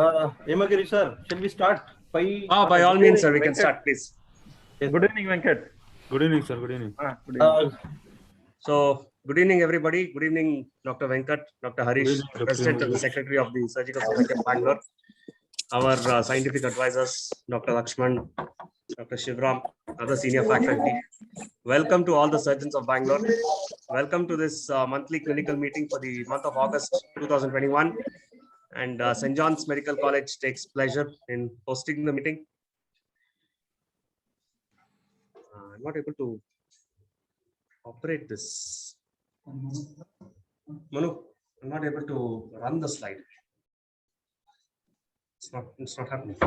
Hemagiri sir, shall we start? By all means, sir, we can start, please. Yes, Good evening, Venkat. Good evening, sir. Good evening. Good evening. So, good evening, everybody. Good evening, Dr. Venkat, Dr. Harish, Good evening, Dr. President and the Harish. Secretary of the Surgical Society of Bangalore, our scientific advisors, Dr. Lakshman, Dr. Shivram, other senior faculty. Welcome to all the surgeons of Bangalore. Welcome to this monthly clinical meeting for the month of August 2021. And St. John's Medical College takes pleasure in hosting the meeting. I'm not able to operate this. Manu, I'm not able to run the slide. It's not happening.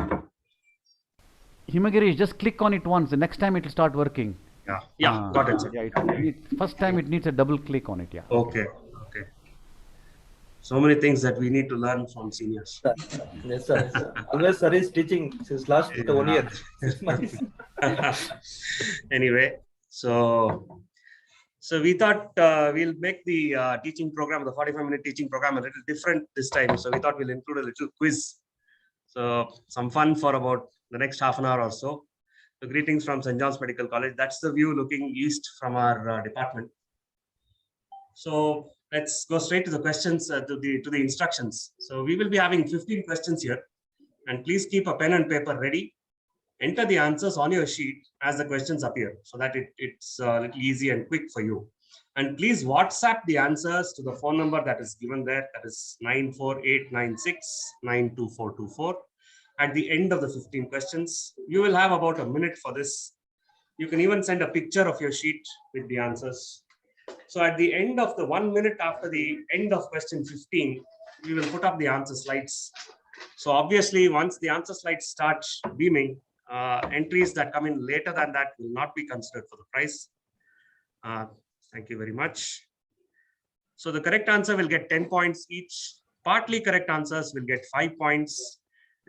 Hemagiri, just click on it once. The next time it will start working. Yeah, got it, sir. Yeah, first time it needs a double click on it. Yeah. Okay. So many things that we need to learn from seniors. Yes, sir. Always sir is teaching since last 1 year. 6 months. Anyway, so we thought we'll make the teaching program, the 45-minute teaching program, a little different this time. So we thought we'll include a little quiz. So some fun for about the next half an hour or so. So greetings from St. John's Medical College. That's the view looking east from our department. So let's go straight to the questions, to the instructions. So we will be having 15 questions here, and please keep a pen and paper ready. Enter the answers on your sheet as the questions appear, so that it's a little easy and quick for you. And please WhatsApp the answers to the phone number that is given there, that is 94896-92424. At the end of the 15 questions, you will have about a minute for this. You can even send a picture of your sheet with the answers. So at the end of the 1 minute after the end of question 15, we will put up the answer slides. So obviously, once the answer slides start beaming, entries that come in later than that will not be considered for the prize. Thank you very much. So the correct answer will get 10 points each. Partly correct answers will get 5 points.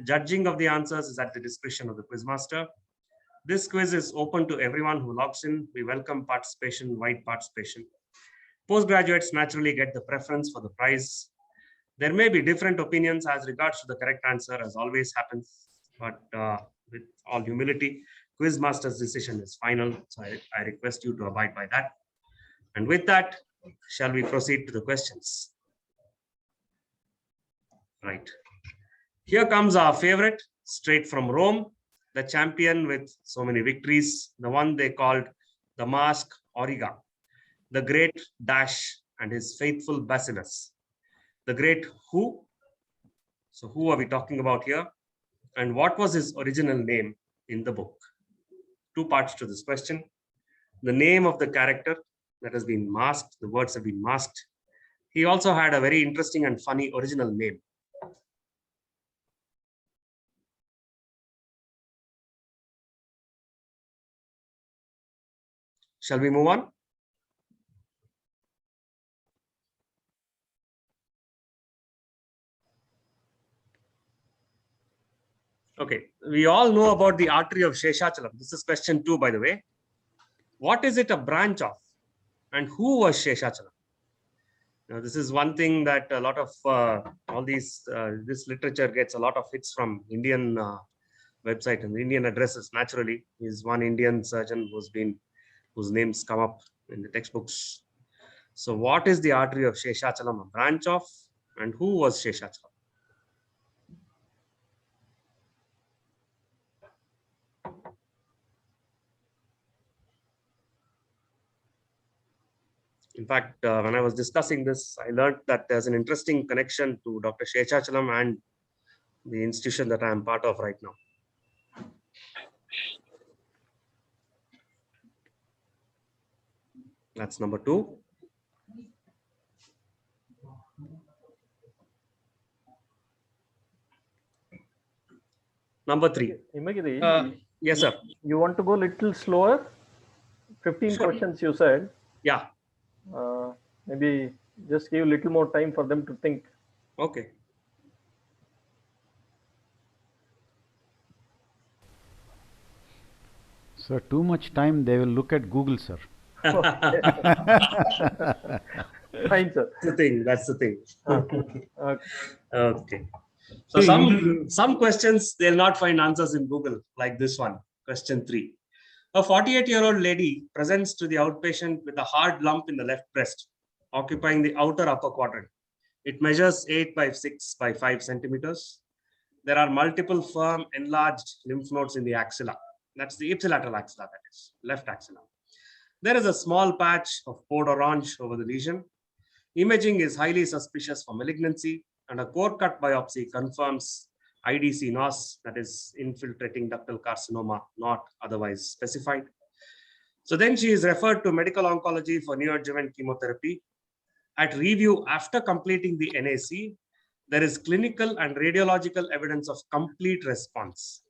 Judging of the answers is at the discretion of the quizmaster. This quiz is open to everyone who logs in. We welcome participation, wide participation. Postgraduates naturally get the preference for the prize. There may be different opinions as regards to the correct answer, as always happens, but with all humility, quizmaster's decision is final. So I request you to abide by that. And with that, shall we proceed to the questions? Right. Here comes our favorite, straight from Rome, the champion with so many victories, the one they called the Mask Auriga, the great Dash and his faithful Bacillus, the great Who. So who are we talking about here? And what was his original name in the book? 2 parts to this question. The name of the character that has been masked, the words have been masked. He also had a very interesting and funny original name. Shall we move on? Okay, we all know about the artery of Sheshachalam. This is question 2, by the way. What is it a branch of? And who was Sheshachalam? Now, this is one thing that a lot of this literature gets a lot of hits from Indian website and Indian addresses. Naturally, he's one Indian surgeon whose names come up in the textbooks. So what is the artery of Sheshachalam a branch of, and who was Sheshachalam? In fact, when I was discussing this, I learned that there's an interesting connection to Dr. Sheshachalam and the institution that I am part of right now. That's number 2. Number 3. Hemagiri, yes, sir. you want to go a little slower? 15 questions you said. Yeah. Maybe just give a little more time for them to think. Okay. So too much time, they will look at Google, sir. Fine, sir. That's the thing. Okay. Okay. So some questions they'll not find answers in Google, like this one, question 3. A 48-year-old lady presents to the outpatient with a hard lump in the left breast, occupying the outer upper quadrant. It measures 8 by 6 by 5 centimeters. There are multiple firm enlarged lymph nodes in the axilla. That's the ipsilateral axilla, that is, left axilla. There is a small patch of poured orange over the lesion. Imaging is highly suspicious for malignancy, and a core cut biopsy confirms IDC NOS, that is infiltrating ductal carcinoma, not otherwise specified. So then she is referred to medical oncology for neoadjuvant chemotherapy. At review after completing the NAC, there is clinical and radiological evidence of complete response.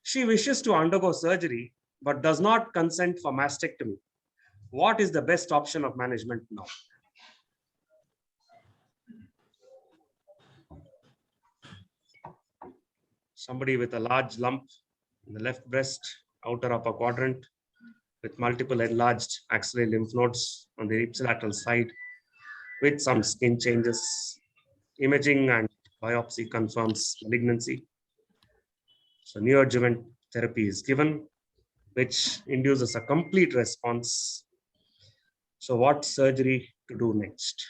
She wishes to undergo surgery, but does not consent for mastectomy. What is the best option of management now? Somebody with a large lump in the left breast, outer upper quadrant, with multiple enlarged axillary lymph nodes on the ipsilateral side, with some skin changes. Imaging and biopsy confirms malignancy. So neoadjuvant therapy is given, which induces a complete response. So what surgery to do next?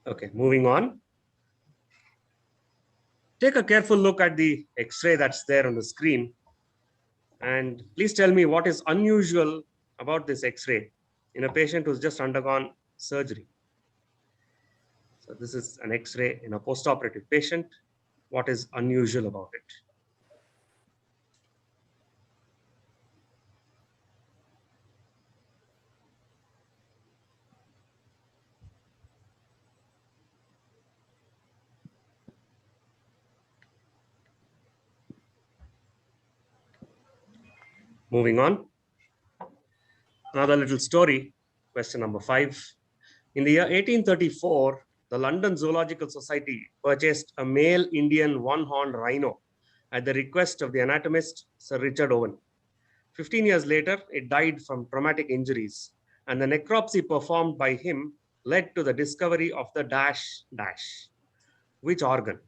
Okay, moving on. Take a careful look at the X-ray that's there on the screen. And please tell me what is unusual about this X-ray in a patient who's just undergone surgery. So this is an X-ray in a post-operative patient. What is unusual about it? Moving on. Another little story, question number 5. In the year 1834, the London Zoological Society purchased a male Indian one-horned rhino at the request of the anatomist Sir Richard Owen. 15 years later, it died from traumatic injuries, and the necropsy performed by him led to the discovery of the dash dash. Which organ?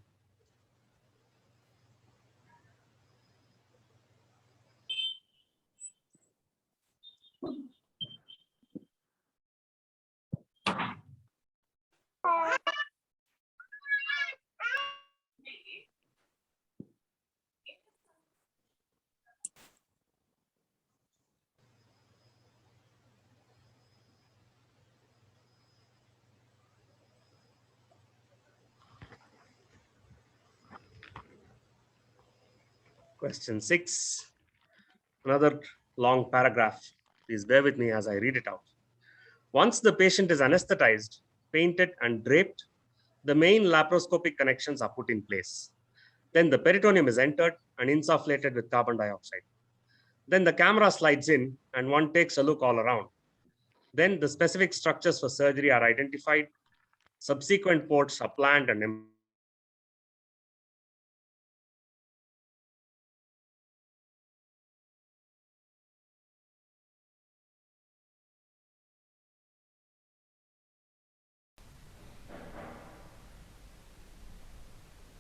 Question 6. Another long paragraph. Please bear with me as I read it out. Once the patient is anesthetized, painted, and draped, the main laparoscopic connections are put in place. Then the peritoneum is entered and insufflated with carbon dioxide. Then the camera slides in and one takes a look all around. Then the specific structures for surgery are identified. Subsequent ports are planned and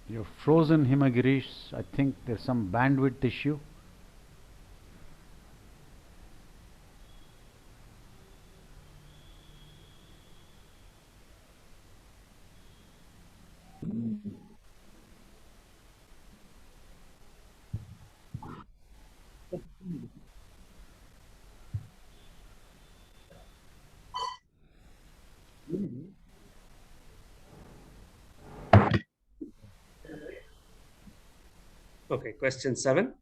You're frozen, Himagirish. I think there's some bandwidth issue. Okay, question 7.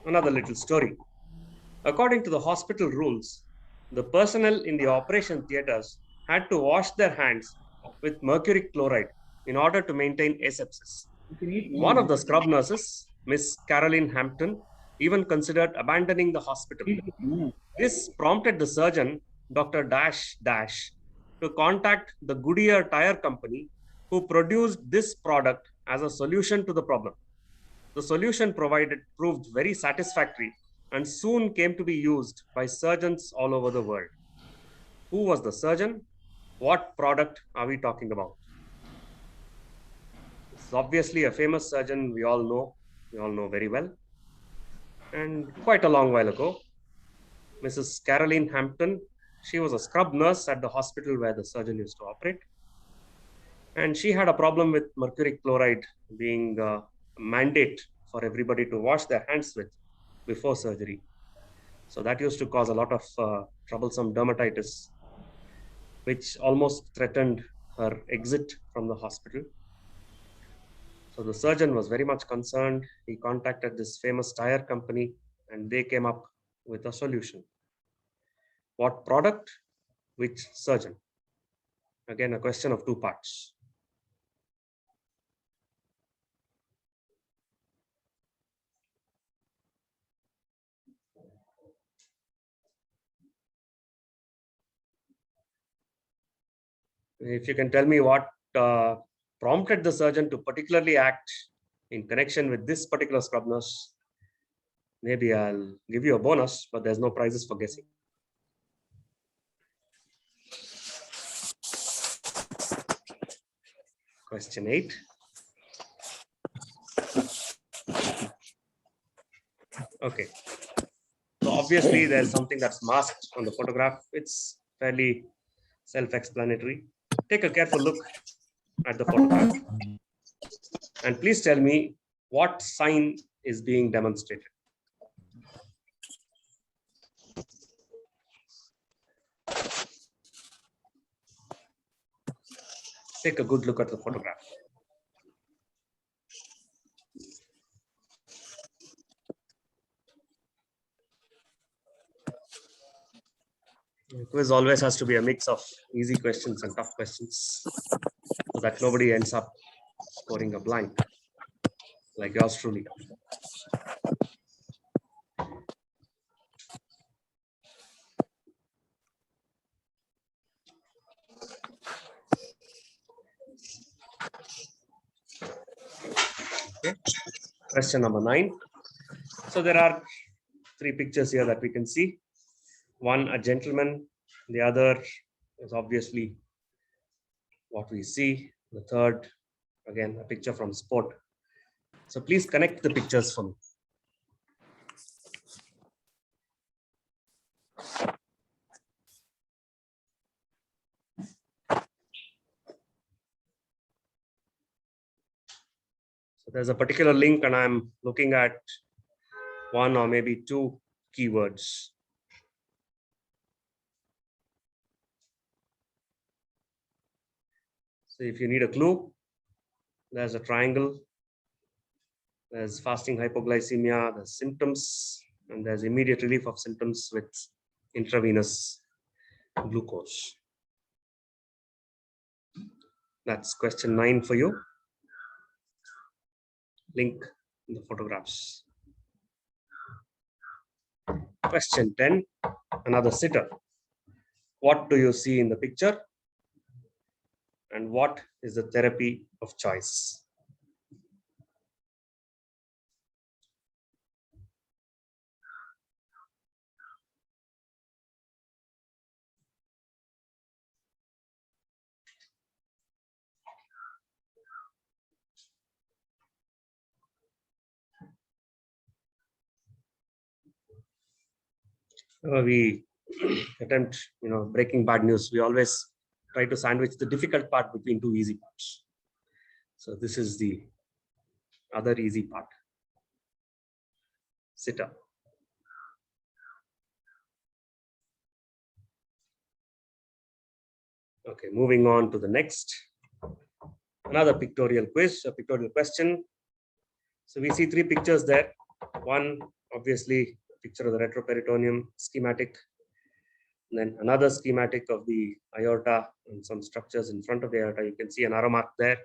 Another little story. According to the hospital rules, the personnel in the operation theaters had to wash their hands with mercury chloride in order to maintain asepsis. One of the scrub nurses, Miss Caroline Hampton, even considered abandoning the hospital. This prompted the surgeon Dr. Dash Dash to contact the Goodyear tire company who produced this product as a solution to the problem. The solution provided proved very satisfactory and soon came to be used by surgeons all over the world. Who was the surgeon? What product are we talking about? This is obviously a famous surgeon we all know very well. And quite a long while ago, Mrs. Caroline Hampton, she was a scrub nurse at the hospital where the surgeon used to operate. And she had a problem with mercury chloride being a mandate for everybody to wash their hands with before surgery. So that used to cause a lot of troublesome dermatitis, which almost threatened her exit from the hospital. So the surgeon was very much concerned. He contacted this famous tire company and they came up with a solution. What product? Which surgeon? Again, a question of two parts. If you can tell me what prompted the surgeon to particularly act in connection with this particular scrub nurse, maybe I'll give you a bonus, but there's no prizes for guessing. Question 8. Okay. So obviously there's something that's masked on the photograph. It's fairly self-explanatory. Take a careful look at the photograph. And please tell me what sign is being demonstrated. Take a good look at the photograph. The quiz always has to be a mix of easy questions and tough questions so that nobody ends up scoring a blank like yours truly. Okay. Question number 9. So there are 3 pictures here that we can see. One, a gentleman. The other is obviously what we see. The third, again, a picture from sport. So please connect the pictures for me. So there's a particular link and I'm looking at 1 or maybe 2 keywords. So if you need a clue, there's a triangle, there's fasting hypoglycemia, there's symptoms, and there's immediate relief of symptoms with intravenous glucose. That's question 9 for you. Link in the photographs. Question 10, another sitter. What do you see in the picture? And what is the therapy of choice? We attempt, breaking bad news. We always try to sandwich the difficult part between 2 easy parts. So this is the other easy part. Sitter. Okay, moving on to the next. Another pictorial quiz, a pictorial question. So we see 3 pictures there. One, obviously, picture of the retroperitoneum schematic. And then another schematic of the aorta and some structures in front of the aorta. You can see an arrow mark there.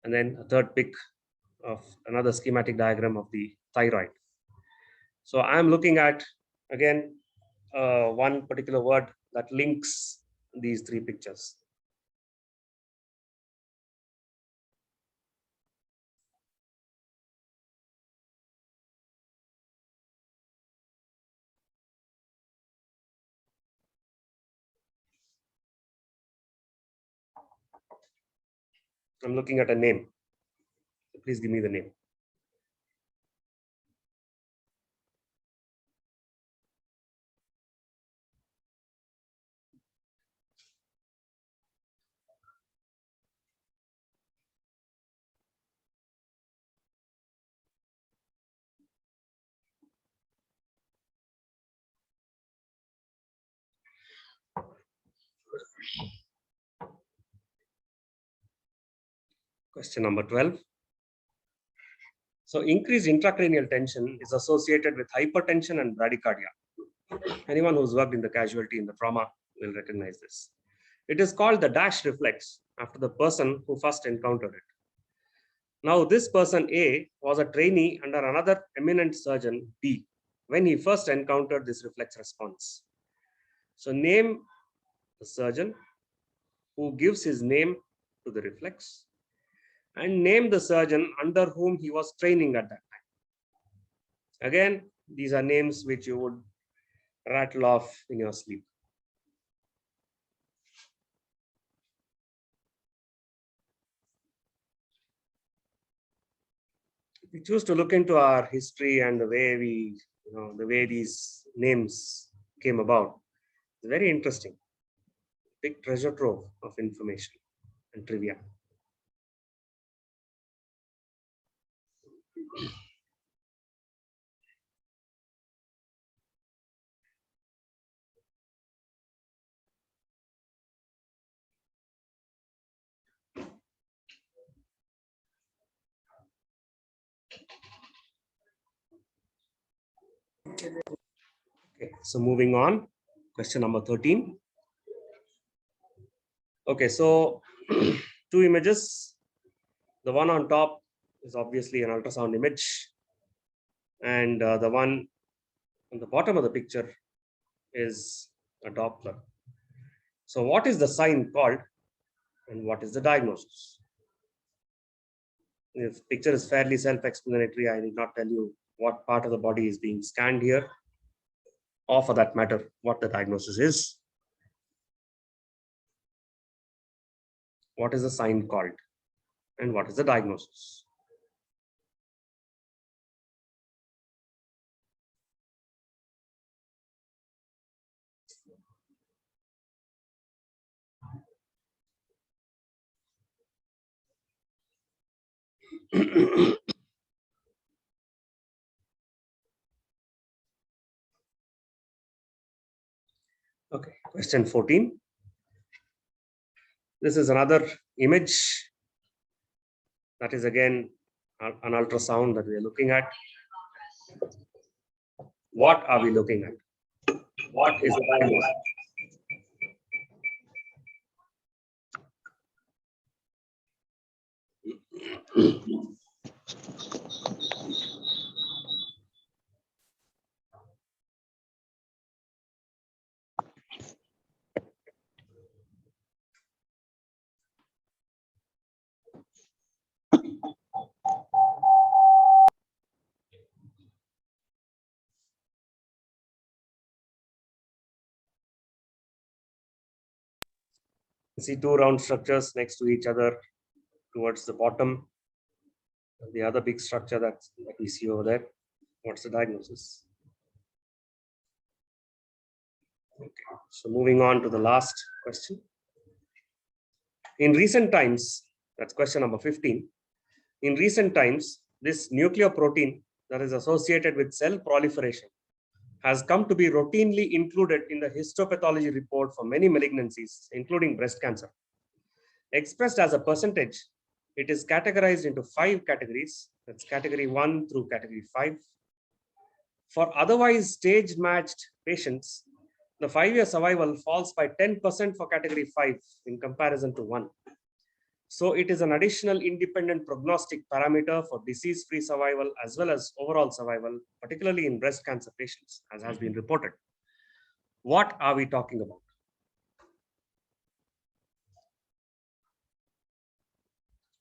And then a third pic of another schematic diagram of the thyroid. So I'm looking at, again, one particular word that links these three pictures. I'm looking at a name. Please give me the name. Question number 12. So increased intracranial tension is associated with hypertension and bradycardia. Anyone who's worked in the casualty in the trauma will recognize this. It is called the dash reflex after the person who first encountered it. Now, this person A was a trainee under another eminent surgeon B when he first encountered this reflex response. So name the surgeon who gives his name to the reflex and name the surgeon under whom he was training at that time. Again, these are names which you would rattle off in your sleep. If we choose to look into our history and the way the way these names came about, it's very interesting. Big treasure trove of information and trivia. Okay, so moving on, question number 13. Okay, so two images. The one on top is obviously an ultrasound image, and the one on the bottom of the picture is a Doppler. So what is the sign called and what is the diagnosis? This picture is fairly self-explanatory. I did not tell you what part of the body is being scanned here, or for that matter, what the diagnosis is. What is the sign called and what is the diagnosis? Okay, question 14. This is another image. That is again an ultrasound that we are looking at. What are we looking at? What is the diagnosis? See two round structures next to each other towards the bottom. The other big structure that we see over there. What's the diagnosis? Okay, so moving on to the last question. In recent times, that's question number 15. In recent times, this nucleoprotein that is associated with cell proliferation has come to be routinely included in the histopathology report for many malignancies, including breast cancer. Expressed as a percentage, it is categorized into 5 categories. That's category 1 through category 5. For otherwise stage-matched patients, the 5-year survival falls by 10% for category 5 in comparison to 1. So it is an additional independent prognostic parameter for disease-free survival as well as overall survival, particularly in breast cancer patients, as has been reported. What are we talking about?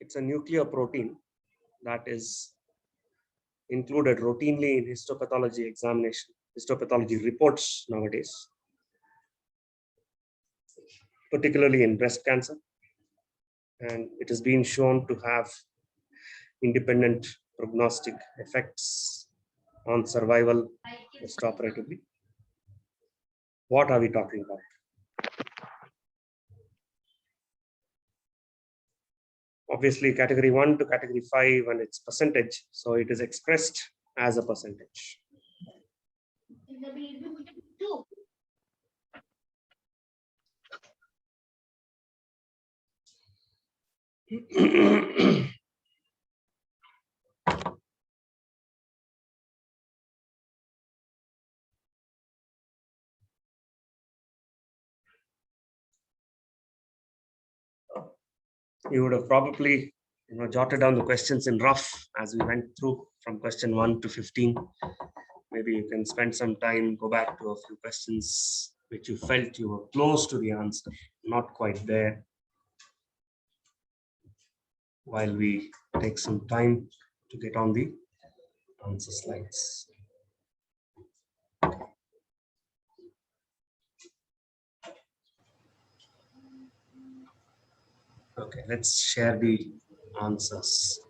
It's a nuclear protein that is included routinely in histopathology examination, histopathology reports nowadays, particularly in breast cancer. And it has been shown to have independent prognostic effects on survival postoperatively. What are we talking about? Obviously, category 1 to category 5 and its percentage. So it is expressed as a percentage. You would have probably jotted down the questions in rough as we went through from question 1 to 15. Maybe you can spend some time, go back to a few questions which you felt you were close to the answer, not quite there, while we take some time to get on the answer slides. Okay, let's share the answers.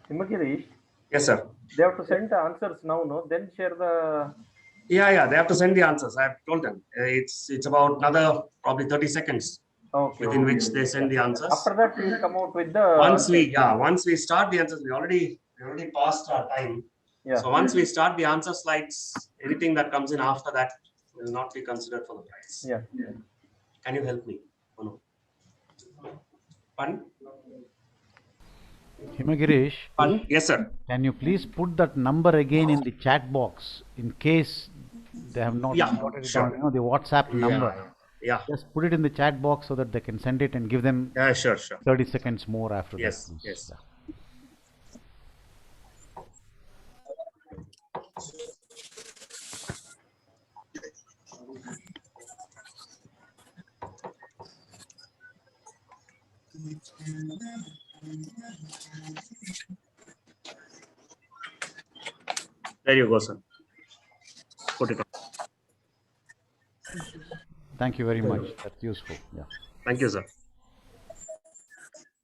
Himagirish, Yes, sir. they have to send the answers now, no? Then share the. Yeah, they have to send the answers. I've told them. It's about another probably 30 seconds within which they send the answers. After that, we will come out with the. Once we start the answers, we already passed our time. Yeah. So once we start the answer slides, anything that comes in after that will not be considered for the prize. Yeah. Can you help me? Oh, no. Pardon? Himagirish, Pardon? Yes, sir. can you please put that number again in the chat box in case they have not noted it down, the WhatsApp number. Yeah. Just put it in the chat box so that they can send it and give them Sure. 30 seconds more after that. Yes. Yeah. There you go, sir. Put it on. Thank you very much. That's useful. Yeah. Thank you, sir.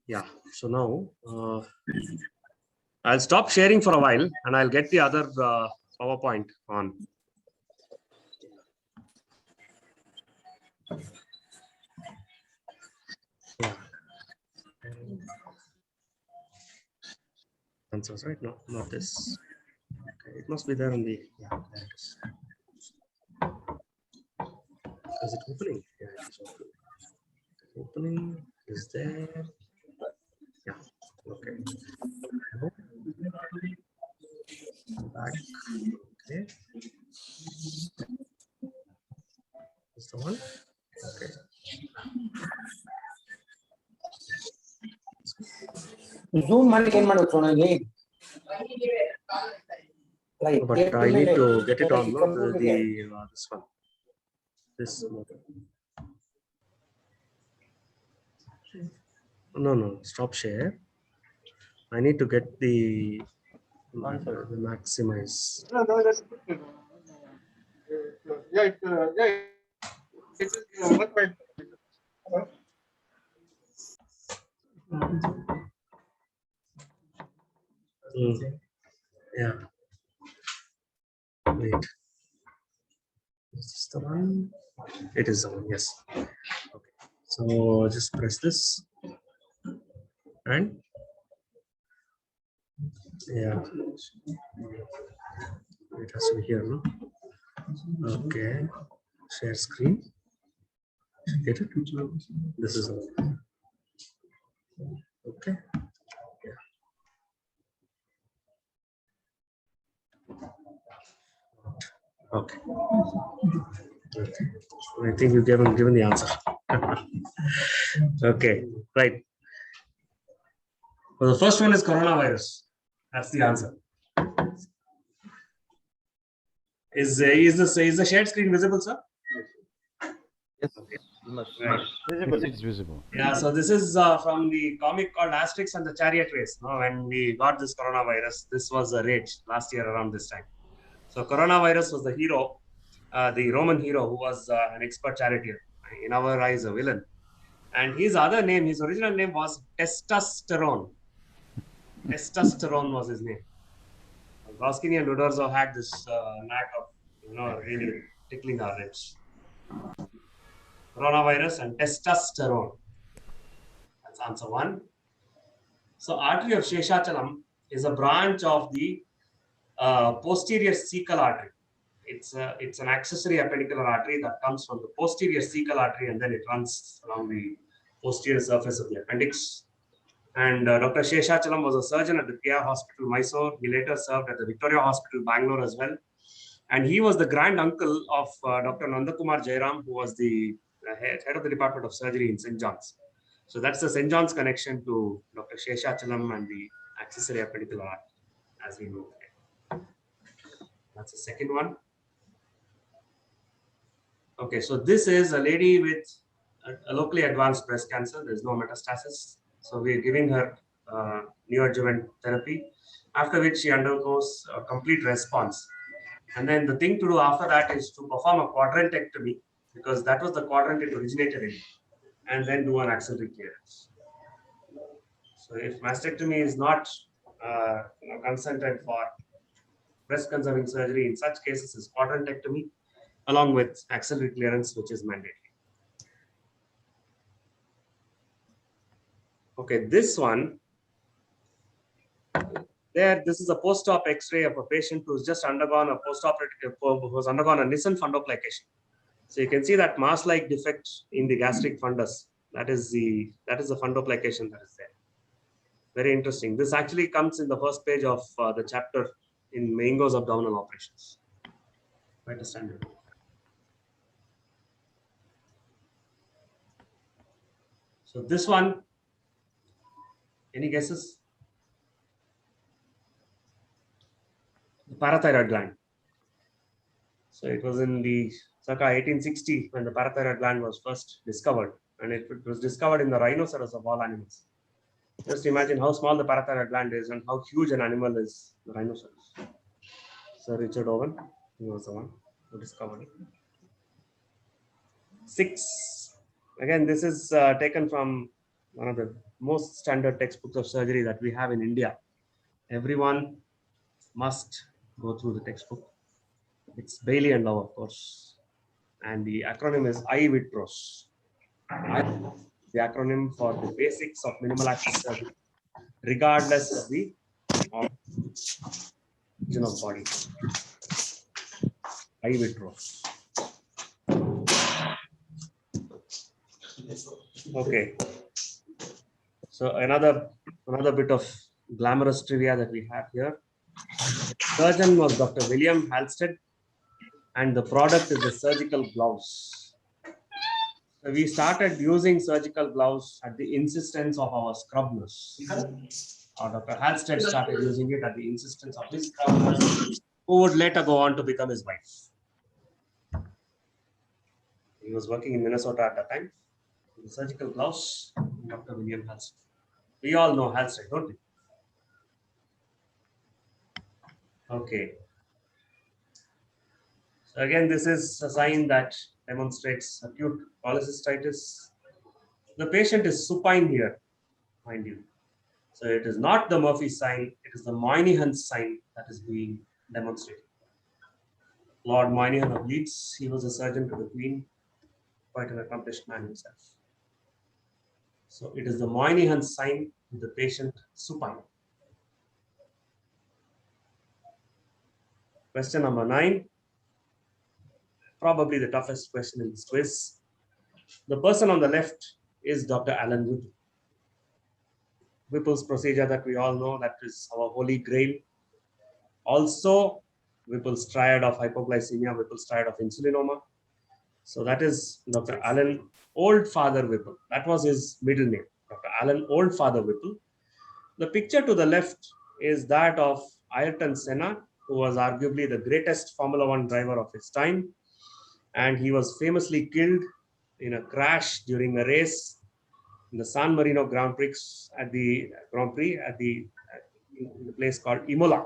Yeah. So now I'll stop sharing for a while and I'll get the other PowerPoint on. Yeah. Answers, right? No, not this. Okay, it must be there on the. Yeah, there it is. Is it opening? Yeah, it is opening. Opening is there. Yeah. Okay. Back. Okay. Is the one? Okay. Zoom ಮಾಡಿ ಏನ್ ಮಾಡೋದು ಇಲ್ಲಿ But I need to get it on this one. This model. No, stop share. I need to get the maximize. Yeah. Wait. Is this the one? It is the one, yes. Okay. So just press this. And yeah. It has to be here, no? Okay. Share screen. Get it? This is the one. Okay. Yeah. Okay. I think you given the answer. Okay, right. Well, the first one is coronavirus. That's the answer. Is the shared screen visible, sir? Yes. You must. Right. Visible. It's visible. Yeah, so this is from the comic called Asterix and the Chariot Race. No, when we got this coronavirus, this was a rage last year around this time. So coronavirus was the hero, the Roman hero who was an expert charioteer, in our eyes a villain. And his other name, his original name was Testosterone. Testosterone was his name. Goscinny and Uderzo had this knack of, really tickling our ribs. Coronavirus and testosterone. That's answer 1. So artery of Sheshachalam is a branch of the posterior cecal artery. It's an accessory appendicular artery that comes from the posterior cecal artery and then it runs along the posterior surface of the appendix. And Dr. Sheshachalam was a surgeon at the KR Hospital, Mysore. He later served at the Victoria Hospital, Bangalore as well. And he was the grand uncle of Dr. Nandakumar Jairam, who was the head of the Department of Surgery in St. John's. So that's the St. John's connection to Dr. Sheshachalam and the accessory appendicular artery, as we know. That's the second one. Okay, so this is a lady with a locally advanced breast cancer. There's no metastasis. So we're giving her neoadjuvant therapy, after which she undergoes a complete response. And then the thing to do after that is to perform a quadrantectomy, because that was the quadrant it originated in, and then do an axillary clearance. So if mastectomy is not consented for breast conserving surgery, in such cases is quadrantectomy along with axillary clearance, which is mandatory. Okay, this one, this is a post-op X-ray of a patient who's just undergone a who's undergone a Nissen fundoplication. So you can see that mass-like defect in the gastric fundus. That is the fundoplication that is there. Very interesting. This actually comes in the first page of the chapter in Maingo's abdominal operations. Quite a standard. So this one, any guesses? The parathyroid gland. So it was in the circa 1860 when the parathyroid gland was first discovered, and it was discovered in the rhinoceros of all animals. Just imagine how small the parathyroid gland is and how huge an animal is the rhinoceros. Sir Richard Owen, he was the one who discovered it. 6. Again, this is taken from one of the most standard textbooks of surgery that we have in India. Everyone must go through the textbook. It's Bailey and Love, of course. And the acronym is IVITROS. The acronym for the basics of minimal access surgery, regardless of the origin of body. IVITROS. Okay. So another bit of glamorous trivia that we have here. Surgeon was Dr. William Halstead, and the product is the surgical gloves. So we started using surgical gloves at the insistence of our scrub nurse. Dr. Halstead started using it at the insistence of his scrub nurse, who would later go on to become his wife. He was working in Minnesota at that time. The surgical gloves, Dr. William Halstead. We all know Halstead, don't we? Okay. So again, this is a sign that demonstrates acute polycystitis. The patient is supine here, mind you. So it is not the Murphy sign, it is the Moynihan's sign that is being demonstrated. Lord Moynihan of Leeds, he was a surgeon to the Queen, quite an accomplished man himself. So it is the Moynihan's sign with the patient supine. Question number 9. Probably the toughest question in this quiz. The person on the left is Dr. Alan Whipple. Whipple's procedure that we all know, that is our holy grail. Also, Whipple's triad of hypoglycemia, Whipple's triad of insulinoma. So that is Dr. Alan Oldfather Whipple. That was his middle name, Dr. Alan Oldfather Whipple. The picture to the left is that of Ayrton Senna, who was arguably the greatest Formula One driver of his time. And he was famously killed in a crash during a race in the San Marino Grand Prix in the place called Imola.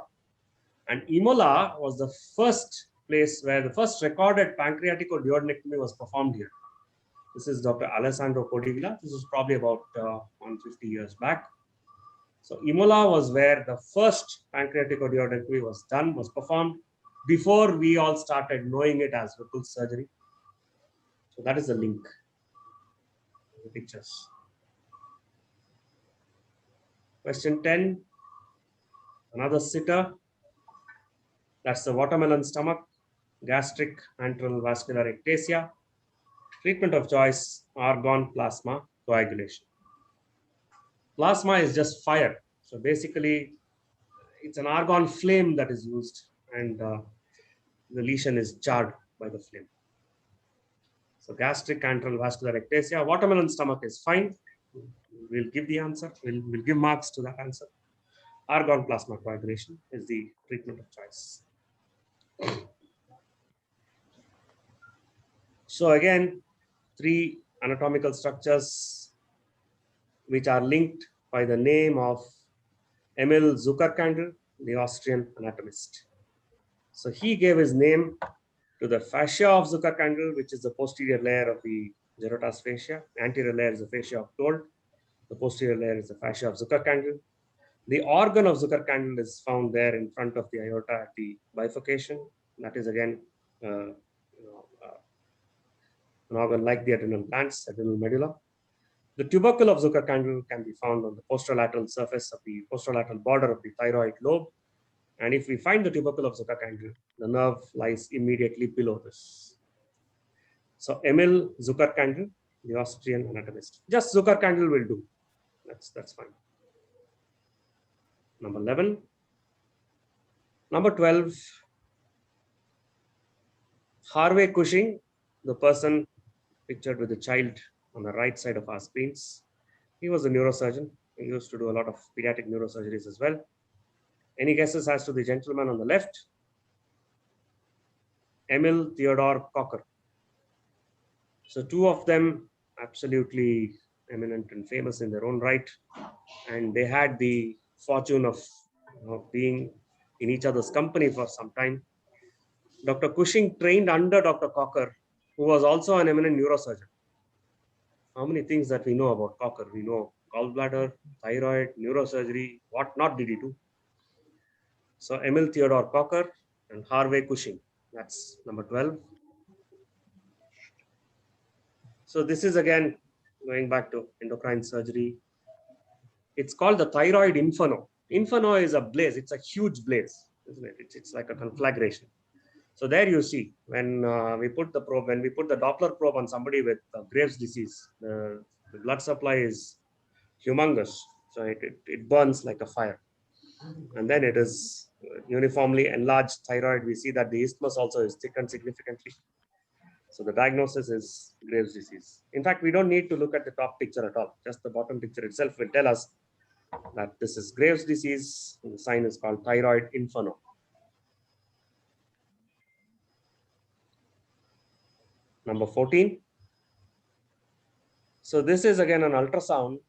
And Imola was the first place where the first recorded pancreaticoduodenectomy was performed here. This is Dr. Alessandro Codivilla. This is probably about 150 years back. So Imola was where the first pancreaticoduodenectomy was performed before we all started knowing it as Whipple's surgery. So that is the link. The pictures. Question 10. Another sitter. That's the watermelon stomach, gastric antral vascular ectasia. Treatment of choice, argon plasma coagulation. Plasma is just fire. So basically, it's an argon flame that is used, and the lesion is charred by the flame. So gastric antral vascular ectasia, watermelon stomach is fine. We'll give the answer. We'll give marks to that answer. Argon plasma coagulation is the treatment of choice. So again, 3 anatomical structures which are linked by the name of Emil Zuckerkandl, the Austrian anatomist. So he gave his name to the fascia of Zuckerkandl, which is the posterior layer of the Gerota's fascia. Anterior layer is the fascia of Told. The posterior layer is the fascia of Zuckerkandl. The organ of Zuckerkandl is found there in front of the aorta at the bifurcation. That is again an organ like the adrenal glands, adrenal medulla. The tubercle of Zuckerkandl can be found on the posterolateral surface of the posterolateral border of the thyroid lobe. And if we find the tubercle of Zuckerkandl, the nerve lies immediately below this. So Emil Zuckerkandl, the Austrian anatomist. Just Zuckerkandl will do. That's fine. Number 11. Number 12. Harvey Cushing, the person pictured with the child on the right side of our screens. He was a neurosurgeon. He used to do a lot of pediatric neurosurgeries as well. Any guesses as to the gentleman on the left? Emil Theodor Kocher. So 2 of them absolutely eminent and famous in their own right. And they had the fortune of being in each other's company for some time. Dr. Cushing trained under Dr. Kocher, who was also an eminent neurosurgeon. How many things that we know about Kocher? We know gallbladder, thyroid, neurosurgery. What not did he do? So Emil Theodor Kocher and Harvey Cushing. That's number 12. So this is again going back to endocrine surgery. It's called the thyroid inferno. Inferno is a blaze. It's a huge blaze, isn't it? It's like a conflagration. So there you see when we put the Doppler probe on somebody with Graves' disease, the blood supply is humongous. So it burns like a fire. And then it is uniformly enlarged thyroid. We see that the isthmus also is thickened significantly. So the diagnosis is Graves' disease. In fact, we don't need to look at the top picture at all. Just the bottom picture itself will tell us that this is Graves' disease. And the sign is called thyroid inferno. Number 14. So this is again an ultrasound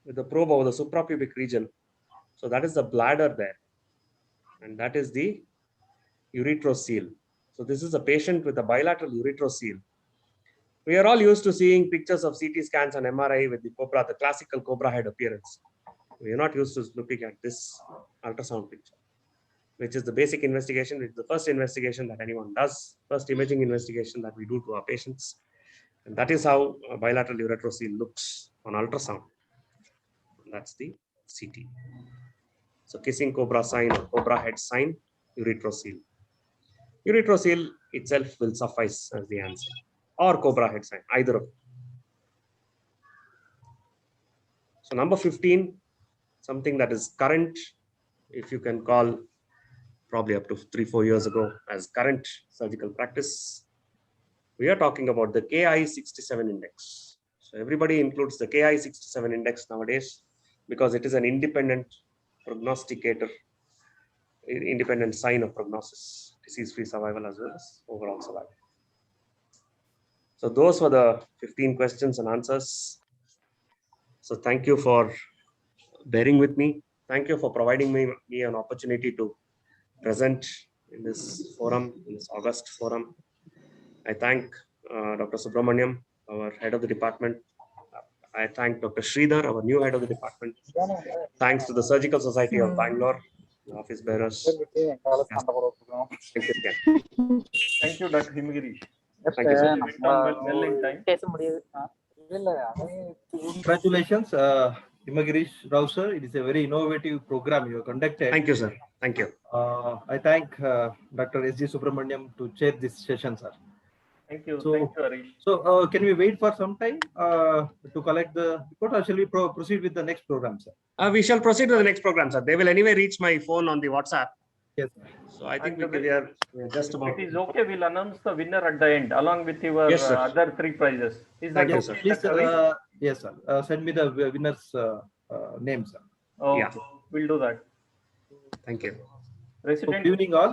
with the probe over the suprapubic region. So that is the bladder there. And that is the ureterocele. So this is a patient with a bilateral ureterocele. We are all used to seeing pictures of CT scans and MRI with the cobra, the classical cobra head appearance. We are not used to looking at this ultrasound picture, which is the basic investigation. It's the first investigation that anyone does, first imaging investigation that we do to our patients. And that is how a bilateral ureterocele looks on ultrasound. And that's the CT. So kissing cobra sign, cobra head sign, ureterocele. Ureterocele itself will suffice as the answer, or cobra head sign, either of them. So number 15, something that is current, if you can call probably up to 3-4 years ago as current surgical practice. We are talking about the Ki-67 index. So everybody includes the Ki-67 index nowadays because it is an independent prognosticator independent sign of prognosis, disease-free survival as well as overall survival. So those were the 15 questions and answers. So thank you for bearing with me. Thank you for providing me an opportunity to present in this forum, in this August forum. I thank Dr. Subramaniam, our head of the department. I thank Dr. Sridhar, our new head of the department. Thanks to the Surgical Society of Bangalore, the office bearers. Thank you again. Thank you, Dr. Himagirish. Thank you, sir. You went on well in time. Congratulations, Himagirish Rao sir. It is a very innovative program you have conducted. Thank you, sir. Thank you. I thank Dr. S.G. Subramaniam to chair this session, sir. Thank you. So- Thank you, Harish. So can we wait for some time to collect the report, or shall we proceed with the next program, sir? We shall proceed to the next program, sir. They will anyway reach my phone on the WhatsApp. Yes, sir. So I think And we are just If about. it is okay, we'll announce the winner at the end along with your Yes, sir. other 3 prizes. Is that Thank you, okay, sir. Please, Dr. Harish? yes, sir. Send me the winners' names, sir. Okay, Yeah. we'll do that. Thank you. So, Resident good evening all.